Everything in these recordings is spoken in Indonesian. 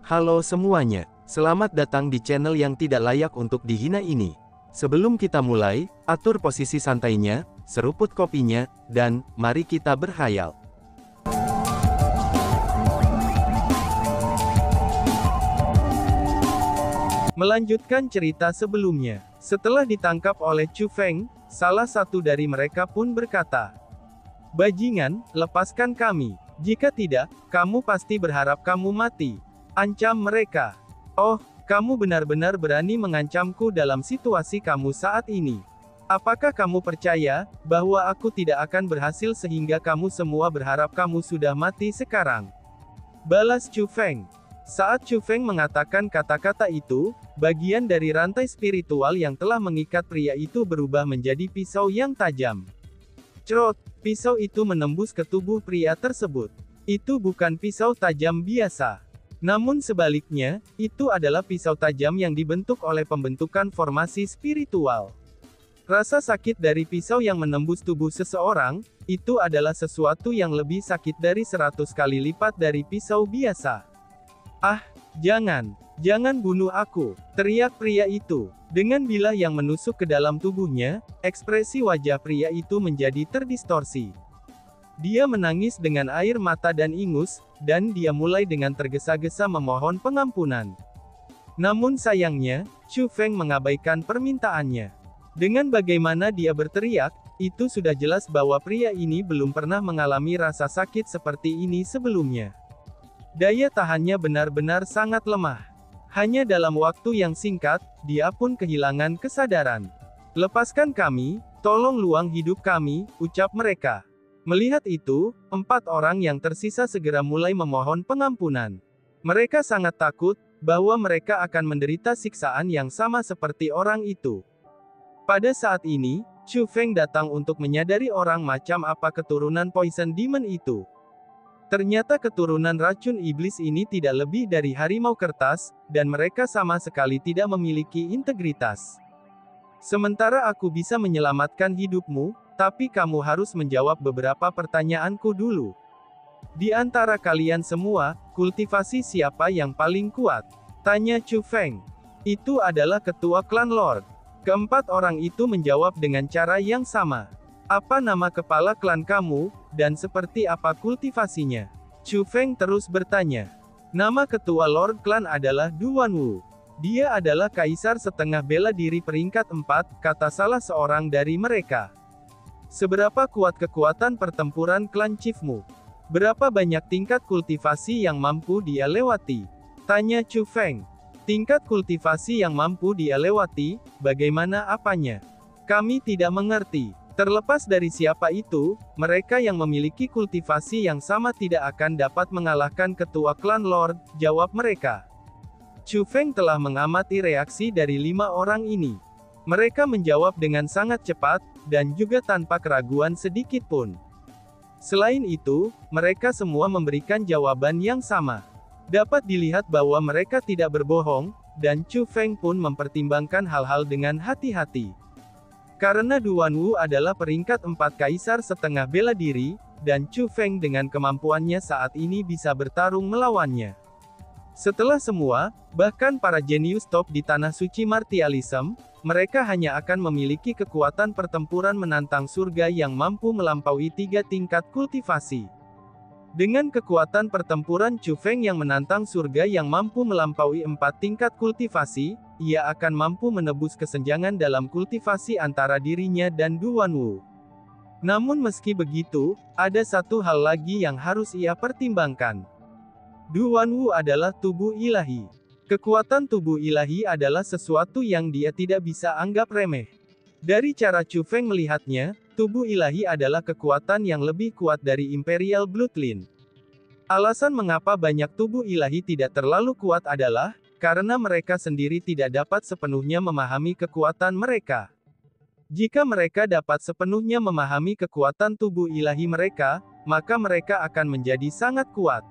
Halo semuanya, selamat datang di channel yang tidak layak untuk dihina ini. Sebelum kita mulai, atur posisi santainya, seruput kopinya, dan mari kita berkhayal. Melanjutkan cerita sebelumnya, setelah ditangkap oleh Chu Feng, salah satu dari mereka pun berkata, "Bajingan, lepaskan kami. Jika tidak, kamu pasti berharap kamu mati." Ancam mereka. "Oh, kamu benar-benar berani mengancamku dalam situasi kamu saat ini. Apakah kamu percaya bahwa aku tidak akan berhasil sehingga kamu semua berharap kamu sudah mati sekarang?" Balas Chu Feng. Saat Chu Feng mengatakan kata-kata itu, bagian dari rantai spiritual yang telah mengikat pria itu berubah menjadi pisau yang tajam. Cerot, pisau itu menembus ke tubuh pria tersebut. Itu bukan pisau tajam biasa. Namun sebaliknya, itu adalah pisau tajam yang dibentuk oleh pembentukan formasi spiritual. Rasa sakit dari pisau yang menembus tubuh seseorang, itu adalah sesuatu yang lebih sakit dari 100 kali lipat dari pisau biasa. "Ah, jangan bunuh aku," teriak pria itu. Dengan bilah yang menusuk ke dalam tubuhnya, ekspresi wajah pria itu menjadi terdistorsi. Dia menangis dengan air mata dan ingus, dan dia mulai dengan tergesa-gesa memohon pengampunan. Namun sayangnya, Chu Feng mengabaikan permintaannya. Dengan bagaimana dia berteriak, itu sudah jelas bahwa pria ini belum pernah mengalami rasa sakit seperti ini sebelumnya. Daya tahannya benar-benar sangat lemah. Hanya dalam waktu yang singkat, dia pun kehilangan kesadaran. "Lepaskan kami, tolong luang hidup kami," ucap mereka. Melihat itu, 4 orang yang tersisa segera mulai memohon pengampunan. Mereka sangat takut bahwa mereka akan menderita siksaan yang sama seperti orang itu. Pada saat ini, Chu Feng datang untuk menyadari orang macam apa keturunan Poison Demon itu. Ternyata keturunan racun iblis ini tidak lebih dari harimau kertas, dan mereka sama sekali tidak memiliki integritas. "Sementara aku bisa menyelamatkan hidupmu, tapi kamu harus menjawab beberapa pertanyaanku dulu. Di antara kalian semua, kultivasi siapa yang paling kuat?" tanya Chu Feng. "Itu adalah ketua klan Lord." Keempat orang itu menjawab dengan cara yang sama. "Apa nama kepala klan kamu, dan seperti apa kultivasinya?" Chu Feng terus bertanya. "Nama ketua Lord klan adalah Duan Wu. Dia adalah kaisar setengah bela diri peringkat 4, kata salah seorang dari mereka." "Seberapa kuat kekuatan pertempuran klan chiefmu? Berapa banyak tingkat kultivasi yang mampu dia lewati?" tanya Chu Feng. "Tingkat kultivasi yang mampu dia lewati, bagaimana apanya? Kami tidak mengerti. Terlepas dari siapa itu, mereka yang memiliki kultivasi yang sama tidak akan dapat mengalahkan ketua klan Lord," jawab mereka. Chu Feng telah mengamati reaksi dari 5 orang ini. Mereka menjawab dengan sangat cepat, dan juga tanpa keraguan sedikit pun. Selain itu, mereka semua memberikan jawaban yang sama. Dapat dilihat bahwa mereka tidak berbohong, dan Chu Feng pun mempertimbangkan hal-hal dengan hati-hati. Karena Duan Wu adalah peringkat 4 kaisar setengah bela diri, dan Chu Feng dengan kemampuannya saat ini bisa bertarung melawannya. Setelah semua, bahkan para jenius top di tanah suci martialism, mereka hanya akan memiliki kekuatan pertempuran menantang surga yang mampu melampaui 3 tingkat kultivasi. Dengan kekuatan pertempuran Chu Feng yang menantang surga yang mampu melampaui 4 tingkat kultivasi, ia akan mampu menebus kesenjangan dalam kultivasi antara dirinya dan Duan Wu. Namun meski begitu, ada satu hal lagi yang harus ia pertimbangkan. Duan Wu adalah tubuh ilahi. Kekuatan tubuh ilahi adalah sesuatu yang dia tidak bisa anggap remeh. Dari cara Chu Feng melihatnya, tubuh ilahi adalah kekuatan yang lebih kuat dari Imperial Bloodline. Alasan mengapa banyak tubuh ilahi tidak terlalu kuat adalah karena mereka sendiri tidak dapat sepenuhnya memahami kekuatan mereka. Jika mereka dapat sepenuhnya memahami kekuatan tubuh ilahi mereka, maka mereka akan menjadi sangat kuat.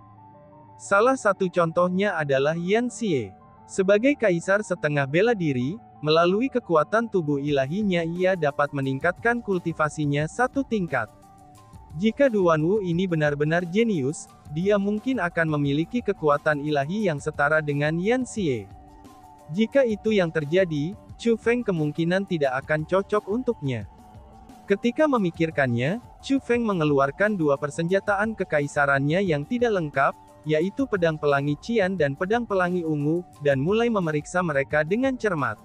Salah satu contohnya adalah Yan Xie. Sebagai kaisar setengah bela diri, melalui kekuatan tubuh ilahinya ia dapat meningkatkan kultivasinya 1 tingkat. Jika Duanwu ini benar-benar jenius, dia mungkin akan memiliki kekuatan ilahi yang setara dengan Yan Xie. Jika itu yang terjadi, Chu Feng kemungkinan tidak akan cocok untuknya. Ketika memikirkannya, Chu Feng mengeluarkan dua persenjataan kekaisarannya yang tidak lengkap, yaitu pedang pelangi Qian dan pedang pelangi ungu, dan mulai memeriksa mereka dengan cermat.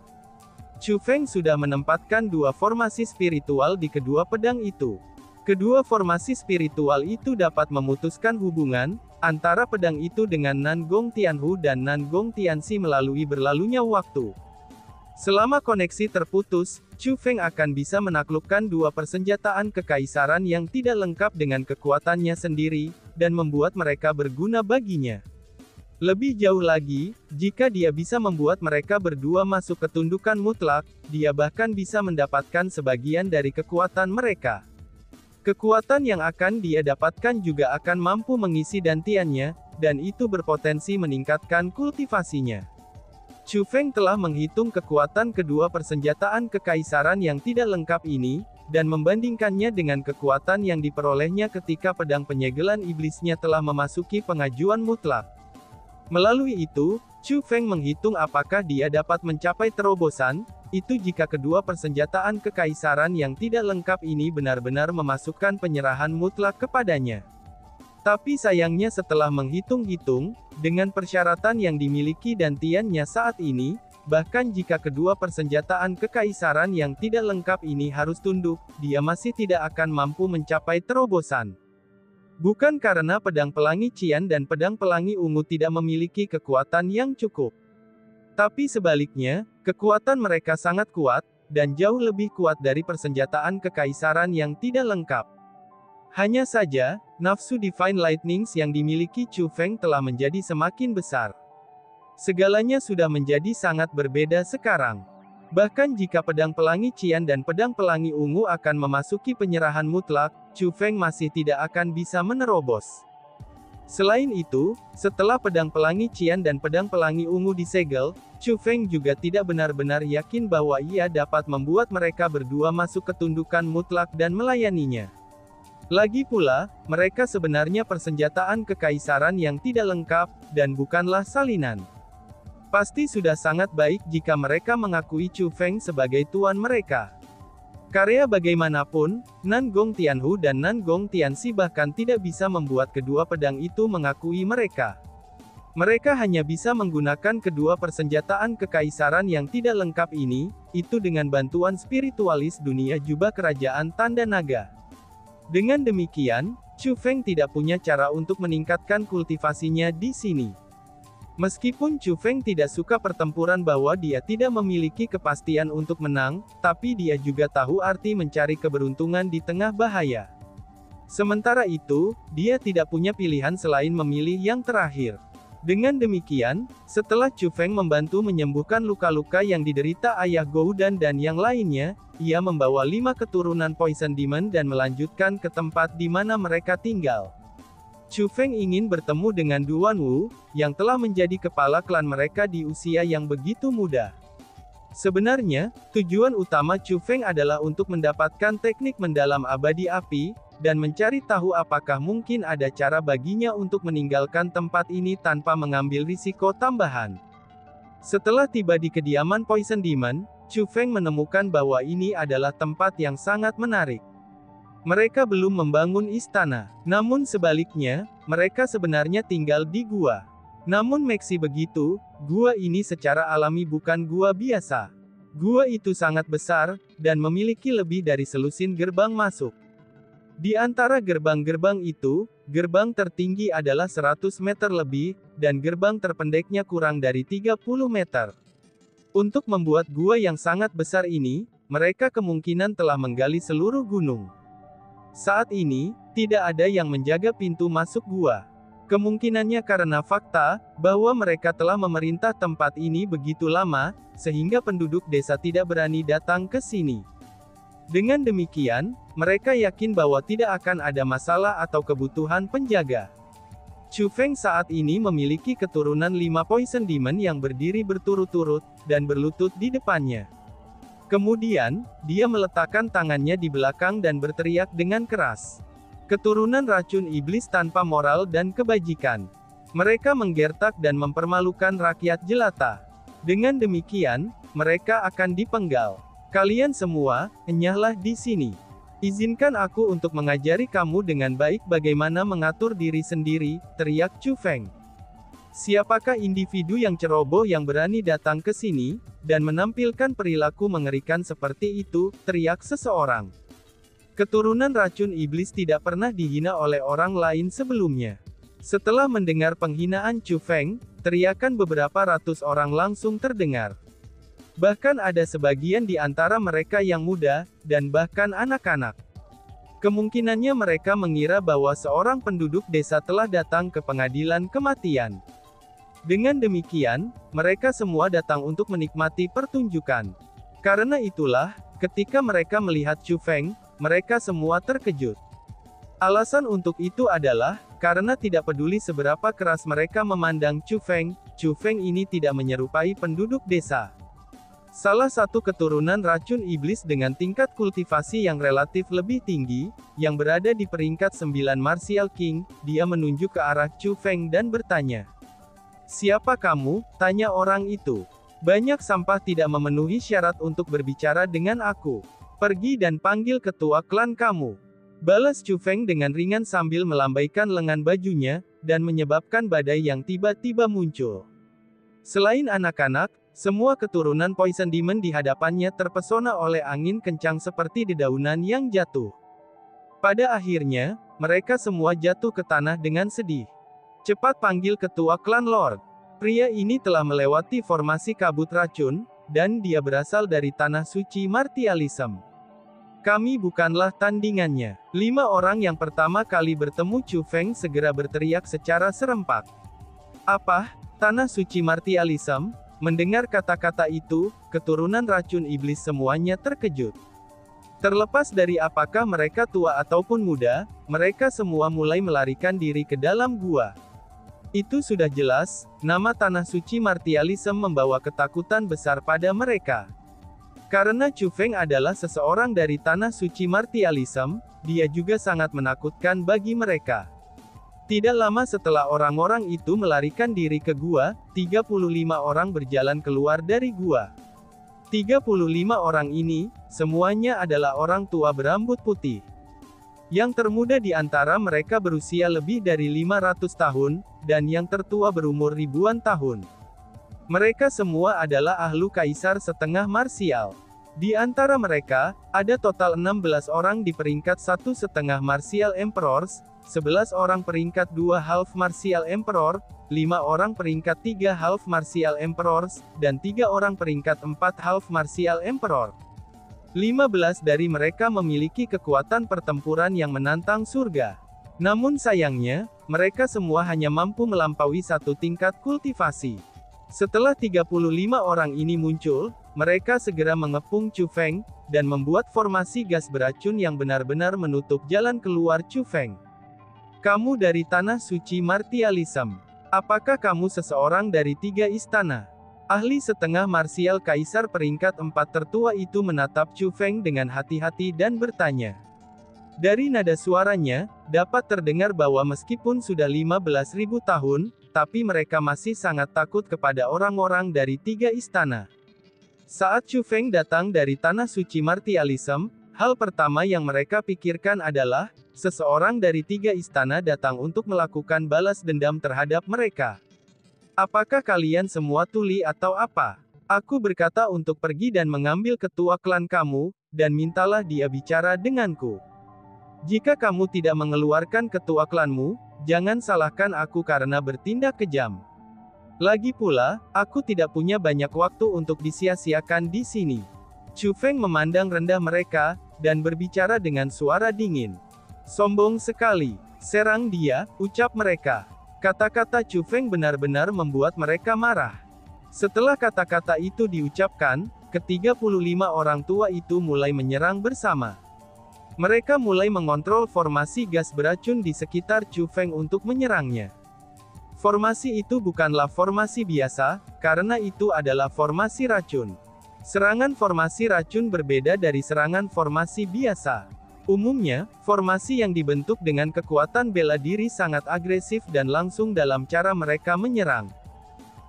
Chu Feng sudah menempatkan dua formasi spiritual di kedua pedang itu. Kedua formasi spiritual itu dapat memutuskan hubungan antara pedang itu dengan Nan Gong Tianhu dan Nan Gong Tianxi melalui berlalunya waktu. Selama koneksi terputus, Chu Feng akan bisa menaklukkan dua persenjataan kekaisaran yang tidak lengkap dengan kekuatannya sendiri, dan membuat mereka berguna baginya. Lebih jauh lagi, jika dia bisa membuat mereka berdua masuk ketundukan mutlak, dia bahkan bisa mendapatkan sebagian dari kekuatan mereka. Kekuatan yang akan dia dapatkan juga akan mampu mengisi dantiannya, dan itu berpotensi meningkatkan kultivasinya. Chu Feng telah menghitung kekuatan kedua persenjataan kekaisaran yang tidak lengkap ini, dan membandingkannya dengan kekuatan yang diperolehnya ketika pedang penyegelan iblisnya telah memasuki pengajuan mutlak. Melalui itu, Chu Feng menghitung apakah dia dapat mencapai terobosan, itu jika kedua persenjataan kekaisaran yang tidak lengkap ini benar-benar memasukkan penyerahan mutlak kepadanya. Tapi sayangnya setelah menghitung-hitung, dengan persyaratan yang dimiliki dantiannya saat ini, bahkan jika kedua persenjataan kekaisaran yang tidak lengkap ini harus tunduk, dia masih tidak akan mampu mencapai terobosan. Bukan karena pedang pelangi Qian dan pedang pelangi ungu tidak memiliki kekuatan yang cukup. Tapi sebaliknya, kekuatan mereka sangat kuat, dan jauh lebih kuat dari persenjataan kekaisaran yang tidak lengkap. Hanya saja, nafsu Divine Lightnings yang dimiliki Chu Feng telah menjadi semakin besar. Segalanya sudah menjadi sangat berbeda sekarang. Bahkan jika pedang pelangi Qian dan pedang pelangi ungu akan memasuki penyerahan mutlak, Chu Feng masih tidak akan bisa menerobos. Selain itu, setelah pedang pelangi Qian dan pedang pelangi ungu disegel, Chu Feng juga tidak benar-benar yakin bahwa ia dapat membuat mereka berdua masuk ketundukan mutlak dan melayaninya. Lagi pula, mereka sebenarnya persenjataan kekaisaran yang tidak lengkap, dan bukanlah salinan. Pasti sudah sangat baik jika mereka mengakui Chu Feng sebagai tuan mereka. Karya bagaimanapun, Nan Gong Tianhu dan Nan Gong Tianxi bahkan tidak bisa membuat kedua pedang itu mengakui mereka. Mereka hanya bisa menggunakan kedua persenjataan kekaisaran yang tidak lengkap ini, itu dengan bantuan spiritualis dunia jubah kerajaan tanda naga. Dengan demikian, Chu Feng tidak punya cara untuk meningkatkan kultivasinya di sini. Meskipun Chu Feng tidak suka pertempuran bahwa dia tidak memiliki kepastian untuk menang, tapi dia juga tahu arti mencari keberuntungan di tengah bahaya. Sementara itu, dia tidak punya pilihan selain memilih yang terakhir. Dengan demikian, setelah Chu Feng membantu menyembuhkan luka-luka yang diderita ayah Goudan dan yang lainnya, ia membawa 5 keturunan Poison Demon dan melanjutkan ke tempat di mana mereka tinggal. Chu Feng ingin bertemu dengan Duanwu, yang telah menjadi kepala klan mereka di usia yang begitu muda. Sebenarnya, tujuan utama Chu Feng adalah untuk mendapatkan teknik mendalam abadi api, dan mencari tahu apakah mungkin ada cara baginya untuk meninggalkan tempat ini tanpa mengambil risiko tambahan. Setelah tiba di kediaman Poison Demon, Chu Feng menemukan bahwa ini adalah tempat yang sangat menarik. Mereka belum membangun istana. Namun sebaliknya, mereka sebenarnya tinggal di gua. Namun meski begitu, gua ini secara alami bukan gua biasa. Gua itu sangat besar, dan memiliki lebih dari selusin gerbang masuk. Di antara gerbang-gerbang itu, gerbang tertinggi adalah 100 meter lebih, dan gerbang terpendeknya kurang dari 30 meter. Untuk membuat gua yang sangat besar ini, mereka kemungkinan telah menggali seluruh gunung. Saat ini, tidak ada yang menjaga pintu masuk gua. Kemungkinannya karena fakta, bahwa mereka telah memerintah tempat ini begitu lama, sehingga penduduk desa tidak berani datang ke sini. Dengan demikian, mereka yakin bahwa tidak akan ada masalah atau kebutuhan penjaga. Chu Feng saat ini memiliki keturunan 5 Poison Demon yang berdiri berturut-turut, dan berlutut di depannya. Kemudian, dia meletakkan tangannya di belakang dan berteriak dengan keras. Keturunan racun iblis tanpa moral dan kebajikan. Mereka menggertak dan mempermalukan rakyat jelata. Dengan demikian, mereka akan dipenggal. Kalian semua, enyahlah di sini. Izinkan aku untuk mengajari kamu dengan baik bagaimana mengatur diri sendiri, teriak Chu Feng. Siapakah individu yang ceroboh yang berani datang ke sini, dan menampilkan perilaku mengerikan seperti itu, teriak seseorang. Keturunan racun iblis tidak pernah dihina oleh orang lain sebelumnya. Setelah mendengar penghinaan Chu Feng, teriakan beberapa ratus orang langsung terdengar. Bahkan ada sebagian di antara mereka yang muda, dan bahkan anak-anak. Kemungkinannya mereka mengira bahwa seorang penduduk desa telah datang ke pengadilan kematian. Dengan demikian, mereka semua datang untuk menikmati pertunjukan. Karena itulah, ketika mereka melihat Chu Feng, mereka semua terkejut. Alasan untuk itu adalah, karena tidak peduli seberapa keras mereka memandang Chu Feng ini tidak menyerupai penduduk desa. Salah satu keturunan racun iblis dengan tingkat kultivasi yang relatif lebih tinggi, yang berada di peringkat 9 Martial King, dia menunjuk ke arah Chu Feng dan bertanya. "Siapa kamu?" tanya orang itu. "Banyak sampah tidak memenuhi syarat untuk berbicara dengan aku. Pergi dan panggil ketua klan kamu," balas Chu Feng dengan ringan sambil melambaikan lengan bajunya, dan menyebabkan badai yang tiba-tiba muncul. Selain anak-anak, semua keturunan Poison Demon di hadapannya terpesona oleh angin kencang seperti dedaunan yang jatuh. Pada akhirnya, mereka semua jatuh ke tanah dengan sedih. "Cepat panggil ketua klan Lord. Pria ini telah melewati formasi kabut racun, dan dia berasal dari tanah suci Martialism. Kami bukanlah tandingannya." 5 orang yang pertama kali bertemu Chu Feng segera berteriak secara serempak. "Apa? Tanah suci Martialism?" Mendengar kata-kata itu, keturunan racun iblis semuanya terkejut. Terlepas dari apakah mereka tua ataupun muda, mereka semua mulai melarikan diri ke dalam gua. Itu sudah jelas, nama tanah suci Martialism membawa ketakutan besar pada mereka. Karena Chu Feng adalah seseorang dari tanah suci Martialism, dia juga sangat menakutkan bagi mereka. Tidak lama setelah orang-orang itu melarikan diri ke gua, 35 orang berjalan keluar dari gua. 35 orang ini, semuanya adalah orang tua berambut putih. Yang termuda di antara mereka berusia lebih dari 500 tahun, dan yang tertua berumur ribuan tahun. Mereka semua adalah ahlu kaisar setengah marsial. Di antara mereka, ada total 16 orang di peringkat 1,5 Martial Emperors, 11 orang peringkat 2 Half Martial Emperor, 5 orang peringkat 3 Half Martial Emperors, dan 3 orang peringkat 4 Half Martial Emperor. 15 dari mereka memiliki kekuatan pertempuran yang menantang surga. Namun sayangnya, mereka semua hanya mampu melampaui 1 tingkat kultivasi. Setelah 35 orang ini muncul, mereka segera mengepung Chu Feng, dan membuat formasi gas beracun yang benar-benar menutup jalan keluar Chu Feng. "Kamu dari tanah suci Martialism. Apakah kamu seseorang dari 3 istana?" Ahli setengah marsial kaisar peringkat 4 tertua itu menatap Chu Feng dengan hati-hati dan bertanya. Dari nada suaranya, dapat terdengar bahwa meskipun sudah 15.000 tahun, tapi mereka masih sangat takut kepada orang-orang dari 3 istana. Saat Chu Feng datang dari tanah suci Martialism, hal pertama yang mereka pikirkan adalah, seseorang dari 3 istana datang untuk melakukan balas dendam terhadap mereka. "Apakah kalian semua tuli atau apa? Aku berkata untuk pergi dan mengambil ketua klan kamu, dan mintalah dia bicara denganku. Jika kamu tidak mengeluarkan ketua klanmu, jangan salahkan aku karena bertindak kejam. Lagi pula, aku tidak punya banyak waktu untuk disia-siakan di sini." Chu Feng memandang rendah mereka, dan berbicara dengan suara dingin. "Sombong sekali. Serang dia," ucap mereka. Kata-kata Chu Feng benar-benar membuat mereka marah. Setelah kata-kata itu diucapkan, ke-35 orang tua itu mulai menyerang bersama. Mereka mulai mengontrol formasi gas beracun di sekitar Chu Feng untuk menyerangnya. Formasi itu bukanlah formasi biasa, karena itu adalah formasi racun. Serangan formasi racun berbeda dari serangan formasi biasa. Umumnya, formasi yang dibentuk dengan kekuatan bela diri sangat agresif dan langsung dalam cara mereka menyerang.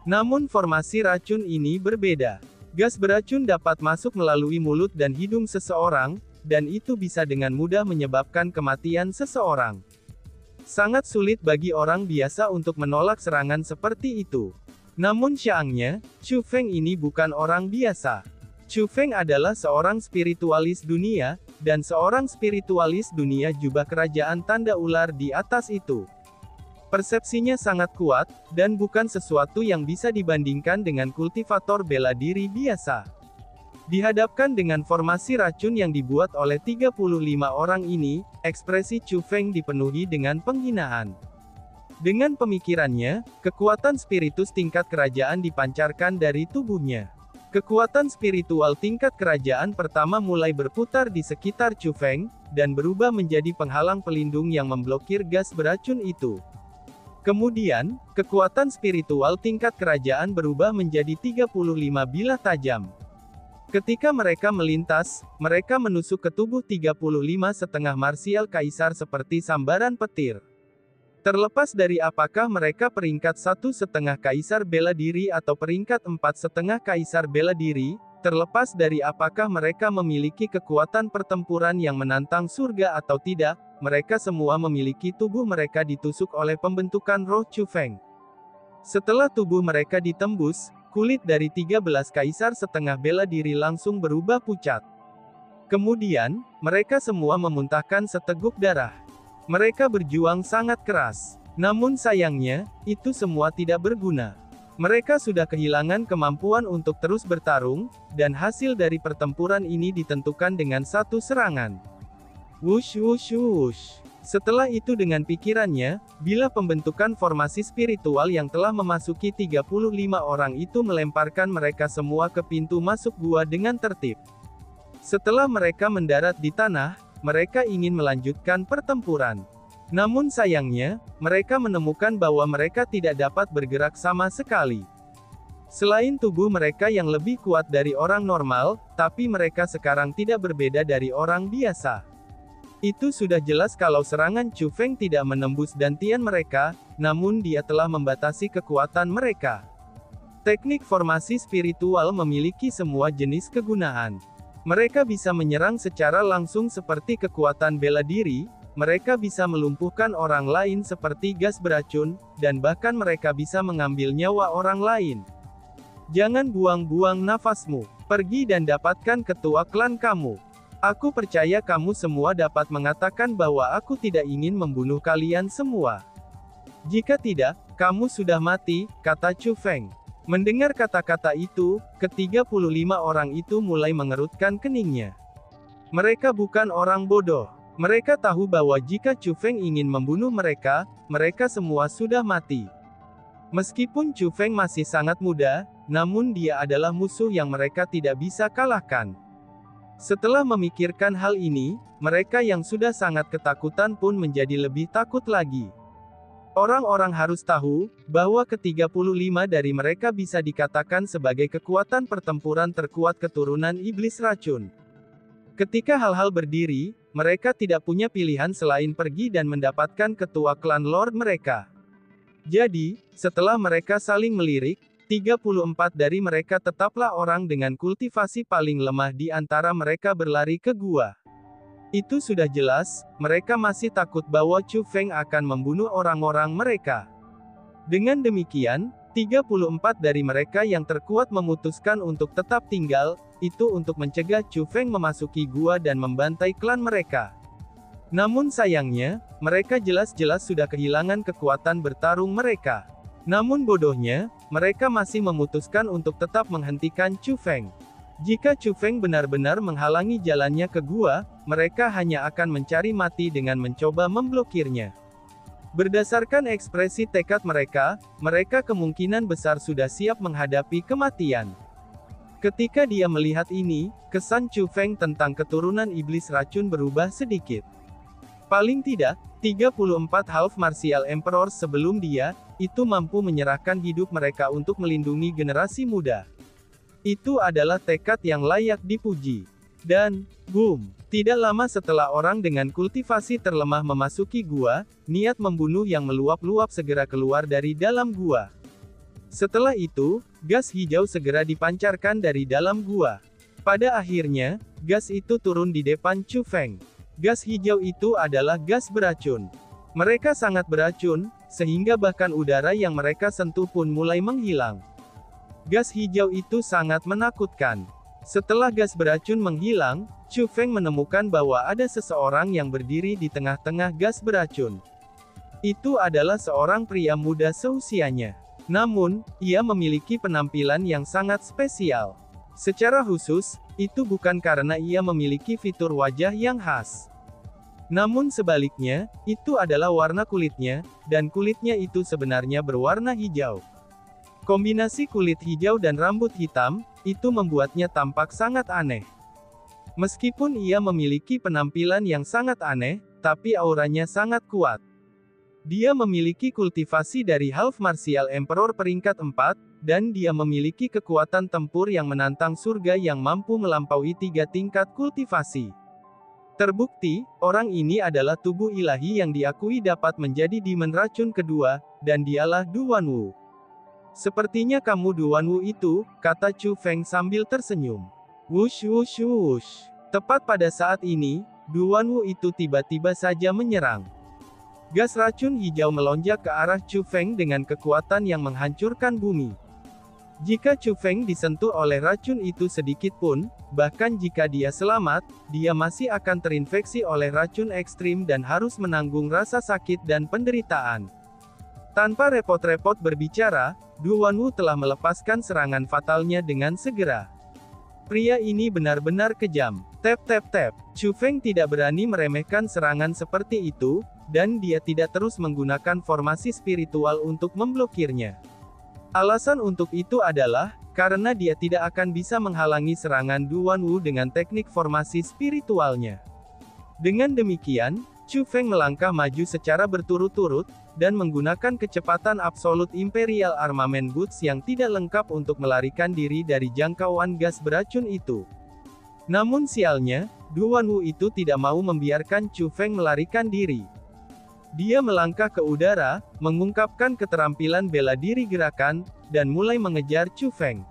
Namun formasi racun ini berbeda. Gas beracun dapat masuk melalui mulut dan hidung seseorang, dan itu bisa dengan mudah menyebabkan kematian seseorang. Sangat sulit bagi orang biasa untuk menolak serangan seperti itu. Namun sayangnya, Chu Feng ini bukan orang biasa. Chu Feng adalah seorang spiritualis dunia, dan seorang spiritualis dunia jubah kerajaan tanda ular di atas itu. Persepsinya sangat kuat, dan bukan sesuatu yang bisa dibandingkan dengan kultivator bela diri biasa. Dihadapkan dengan formasi racun yang dibuat oleh 35 orang ini, ekspresi Chu Feng dipenuhi dengan penghinaan. Dengan pemikirannya, kekuatan spiritus tingkat kerajaan dipancarkan dari tubuhnya. Kekuatan spiritual tingkat kerajaan pertama mulai berputar di sekitar Chu Feng, dan berubah menjadi penghalang pelindung yang memblokir gas beracun itu. Kemudian, kekuatan spiritual tingkat kerajaan berubah menjadi 35 bilah tajam. Ketika mereka melintas, mereka menusuk ke tubuh 35 setengah marsial kaisar seperti sambaran petir. Terlepas dari apakah mereka peringkat 1,5 kaisar bela diri atau peringkat 4,5 kaisar bela diri, terlepas dari apakah mereka memiliki kekuatan pertempuran yang menantang surga atau tidak, mereka semua memiliki tubuh mereka ditusuk oleh pembentukan roh Chu Feng. Setelah tubuh mereka ditembus, kulit dari 13 kaisar setengah bela diri langsung berubah pucat. Kemudian, mereka semua memuntahkan seteguk darah. Mereka berjuang sangat keras. Namun sayangnya, itu semua tidak berguna. Mereka sudah kehilangan kemampuan untuk terus bertarung, dan hasil dari pertempuran ini ditentukan dengan satu serangan. Wush wush wush. Setelah itu dengan pikirannya, bila pembentukan formasi spiritual yang telah memasuki 35 orang itu melemparkan mereka semua ke pintu masuk gua dengan tertib. Setelah mereka mendarat di tanah, mereka ingin melanjutkan pertempuran. Namun sayangnya, mereka menemukan bahwa mereka tidak dapat bergerak sama sekali. Selain tubuh mereka yang lebih kuat dari orang normal, tapi mereka sekarang tidak berbeda dari orang biasa. Itu sudah jelas kalau serangan Chu Feng tidak menembus dantian mereka, namun dia telah membatasi kekuatan mereka. Teknik formasi spiritual memiliki semua jenis kegunaan. Mereka bisa menyerang secara langsung seperti kekuatan bela diri, mereka bisa melumpuhkan orang lain seperti gas beracun, dan bahkan mereka bisa mengambil nyawa orang lain. Jangan buang-buang nafasmu. Pergi dan dapatkan ketua klan kamu. Aku percaya kamu semua dapat mengatakan bahwa aku tidak ingin membunuh kalian semua. Jika tidak, kamu sudah mati, kata Chu Feng. Mendengar kata-kata itu, ke-35 orang itu mulai mengerutkan keningnya. Mereka bukan orang bodoh. Mereka tahu bahwa jika Chu Feng ingin membunuh mereka, mereka semua sudah mati. Meskipun Chu Feng masih sangat muda, namun dia adalah musuh yang mereka tidak bisa kalahkan. Setelah memikirkan hal ini, mereka yang sudah sangat ketakutan pun menjadi lebih takut lagi. Orang-orang harus tahu, bahwa ke-35 dari mereka bisa dikatakan sebagai kekuatan pertempuran terkuat keturunan iblis racun. Ketika hal-hal berdiri, mereka tidak punya pilihan selain pergi dan mendapatkan ketua klan Lord mereka. Jadi, setelah mereka saling melirik, 34 dari mereka tetaplah orang dengan kultivasi paling lemah di antara mereka berlari ke gua. Itu sudah jelas, mereka masih takut bahwa Chu Feng akan membunuh orang-orang mereka. Dengan demikian, 34 dari mereka yang terkuat memutuskan untuk tetap tinggal, itu untuk mencegah Chu Feng memasuki gua dan membantai klan mereka. Namun sayangnya, mereka jelas-jelas sudah kehilangan kekuatan bertarung mereka. Namun bodohnya, mereka masih memutuskan untuk tetap menghentikan Chu Feng. Jika Chu Feng benar-benar menghalangi jalannya ke gua, mereka hanya akan mencari mati dengan mencoba memblokirnya. Berdasarkan ekspresi tekad mereka, mereka kemungkinan besar sudah siap menghadapi kematian. Ketika dia melihat ini, kesan Chu Feng tentang keturunan iblis racun berubah sedikit. Paling tidak, 34 Half Martial Emperor sebelum dia, itu mampu menyerahkan hidup mereka untuk melindungi generasi muda. Itu adalah tekad yang layak dipuji. Dan, boom! Tidak lama setelah orang dengan kultivasi terlemah memasuki gua, niat membunuh yang meluap-luap segera keluar dari dalam gua. Setelah itu, gas hijau segera dipancarkan dari dalam gua. Pada akhirnya, gas itu turun di depan Chu Feng. Gas hijau itu adalah gas beracun. Mereka sangat beracun, sehingga bahkan udara yang mereka sentuh pun mulai menghilang. Gas hijau itu sangat menakutkan. Setelah gas beracun menghilang, Chu Feng menemukan bahwa ada seseorang yang berdiri di tengah-tengah gas beracun. Itu adalah seorang pria muda seusianya. Namun, ia memiliki penampilan yang sangat spesial. Secara khusus, itu bukan karena ia memiliki fitur wajah yang khas. Namun sebaliknya, itu adalah warna kulitnya, dan kulitnya itu sebenarnya berwarna hijau. Kombinasi kulit hijau dan rambut hitam, itu membuatnya tampak sangat aneh. Meskipun ia memiliki penampilan yang sangat aneh, tapi auranya sangat kuat. Dia memiliki kultivasi dari Half Martial Emperor peringkat 4, dan dia memiliki kekuatan tempur yang menantang surga yang mampu melampaui 3 tingkat kultivasi. Terbukti, orang ini adalah tubuh ilahi yang diakui dapat menjadi demon racun kedua, dan dialah Du Wanwu. Sepertinya kamu Du Wanwu itu, kata Chu Feng sambil tersenyum. Wush wush wush. Tepat pada saat ini, Du Wanwu itu tiba-tiba saja menyerang. Gas racun hijau melonjak ke arah Chu Feng dengan kekuatan yang menghancurkan bumi. Jika Chu Feng disentuh oleh racun itu sedikit pun, bahkan jika dia selamat, dia masih akan terinfeksi oleh racun ekstrim dan harus menanggung rasa sakit dan penderitaan. Tanpa repot-repot berbicara, Du Wanwu telah melepaskan serangan fatalnya dengan segera. Pria ini benar-benar kejam. Tap tap tap. Chu Feng tidak berani meremehkan serangan seperti itu, dan dia tidak terus menggunakan formasi spiritual untuk memblokirnya. Alasan untuk itu adalah, karena dia tidak akan bisa menghalangi serangan Du Wanwu dengan teknik formasi spiritualnya. Dengan demikian, Chu Feng melangkah maju secara berturut-turut, dan menggunakan kecepatan absolut Imperial Armament Boots yang tidak lengkap untuk melarikan diri dari jangkauan gas beracun itu. Namun sialnya, Du Wanwu itu tidak mau membiarkan Chu Feng melarikan diri. Dia melangkah ke udara, mengungkapkan keterampilan bela diri gerakan, dan mulai mengejar Chu Feng.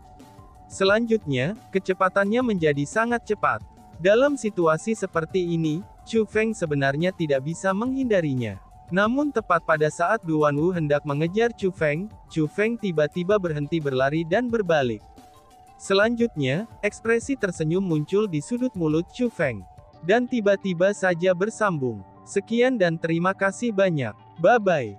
Selanjutnya, kecepatannya menjadi sangat cepat. Dalam situasi seperti ini, Chu Feng sebenarnya tidak bisa menghindarinya. Namun tepat pada saat Du Wanwu hendak mengejar Chu Feng tiba-tiba berhenti berlari dan berbalik. Selanjutnya, ekspresi tersenyum muncul di sudut mulut Chu Feng. Dan tiba-tiba saja bersambung. Sekian dan terima kasih banyak. Bye-bye.